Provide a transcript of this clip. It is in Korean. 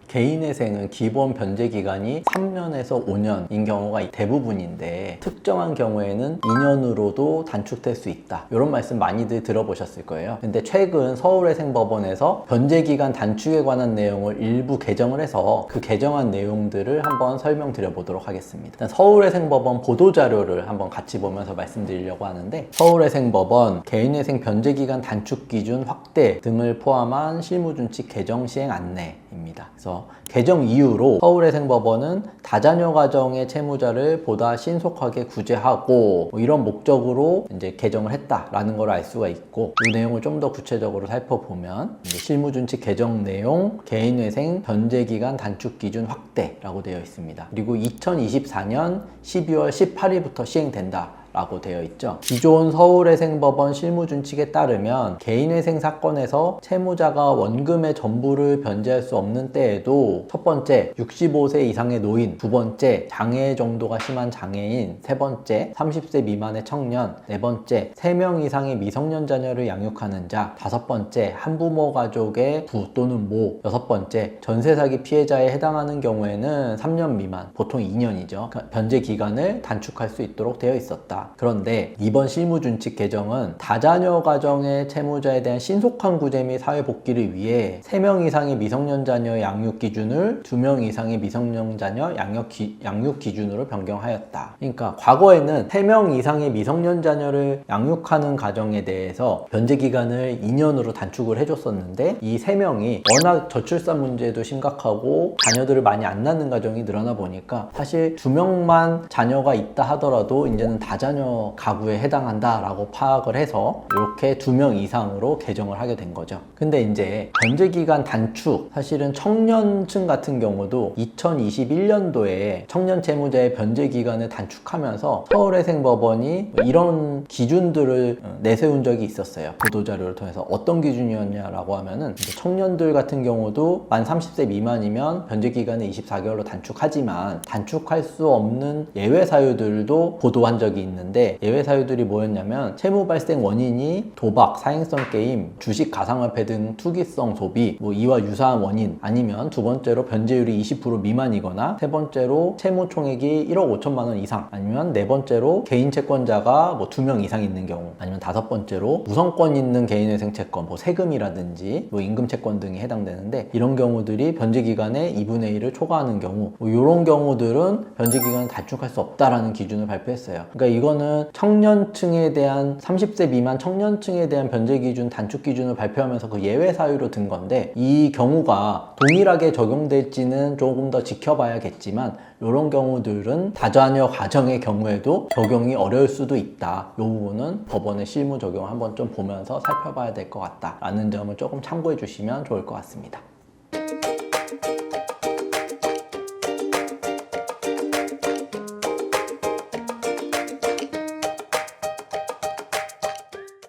개인회생은 기본 변제 기간이 3년에서 5년인 경우가 대부분인데 특정한 경우에는 2년으로도 단축될 수 있다, 이런 말씀 많이들 들어보셨을 거예요. 근데 최근 서울회생법원에서 변제 기간 단축에 관한 내용을 일부 개정을 해서 그 개정한 내용들을 한번 설명드려 보도록 하겠습니다. 일단 서울회생법원 보도자료를 한번 같이 보면서 말씀드리려고 하는데, 서울회생법원 개인회생 변제 기간 단축 기준 확대 등을 포함한 실무준칙 개정 시행 안내입니다. 그래서 개정 이후로 서울회생법원은 다자녀 가정의 채무자를 보다 신속하게 구제하고 이런 목적으로 이제 개정을 했다라는 걸 알 수가 있고, 이 내용을 좀 더 구체적으로 살펴보면 실무준칙 개정 내용 개인회생 변제기간 단축 기준 확대라고 되어 있습니다. 그리고 2024년 12월 18일부터 시행된다 라고 되어 있죠. 기존 서울회생법원 실무준칙에 따르면 개인회생 사건에서 채무자가 원금의 전부를 변제할 수 없는 때에도 첫 번째 65세 이상의 노인, 두 번째 장애 정도가 심한 장애인, 세 번째 30세 미만의 청년, 네 번째 3명 이상의 미성년 자녀를 양육하는 자, 다섯 번째 한부모 가족의 부 또는 모, 여섯 번째 전세 사기 피해자에 해당하는 경우에는 3년 미만, 보통 2년이죠. 변제 기간을 단축할 수 있도록 되어 있었다. 그런데 이번 실무준칙 개정은 다자녀 가정의 채무자에 대한 신속한 구제 및 사회복귀를 위해 3명 이상의 미성년 자녀 양육 기준을 2명 이상의 미성년 자녀 양육 기준으로 변경하였다. 그러니까 과거에는 3명 이상의 미성년 자녀를 양육하는 가정에 대해서 변제 기간을 2년으로 단축을 해줬었는데, 이 3명이 워낙 저출산 문제도 심각하고 자녀들을 많이 안 낳는 가정이 늘어나 보니까 사실 2명만 자녀가 있다 하더라도 이제는 다자녀 가구에 해당한다 라고 파악을 해서 이렇게 2명 이상으로 개정을 하게 된 거죠. 근데 이제 변제기간 단축, 사실은 청년층 같은 경우도 2021년도에 청년 채무자의 변제기간을 단축하면서 서울회생법원이 이런 기준들을 내세운 적이 있었어요. 보도자료를 통해서. 어떤 기준이었냐라고 하면은 청년들 같은 경우도 만 30세 미만이면 변제기간을 24개월로 단축하지만 단축할 수 없는 예외 사유들도 보도한 적이 있는데, 예외 사유들이 뭐였냐면 채무 발생 원인이 도박, 사행성 게임, 주식 가상화폐 등 투기성 소비, 이와 유사한 원인, 아니면 두 번째로 변제율이 20% 미만이거나, 세 번째로 채무 총액이 1억 5천만 원 이상, 아니면 네 번째로 개인 채권자가 2명 이상 있는 경우, 아니면 다섯 번째로 무성권 있는 개인회생 채권, 세금이라든지 임금 채권 등이 해당되는데, 이런 경우들이 변제 기간의 2분의 1을 초과하는 경우, 이런 경우들은 변제 기간을 단축할 수 없다라는 기준을 발표했어요. 그러니까 이거는 청년층에 대한 30세 미만 청년층에 대한 변제 기준 단축 기준을 발표하면서 그 예외 사유로 든 건데, 이 경우가 동일하게 적용될지는 조금 더 지켜봐야겠지만 이런 경우들은 다자녀 가정의 경우에도 적용이 어려울 수도 있다. 이 부분은 법원의 실무 적용을 한번 좀 보면서 살펴봐야 될 것 같다 라는 점을 조금 참고해 주시면 좋을 것 같습니다.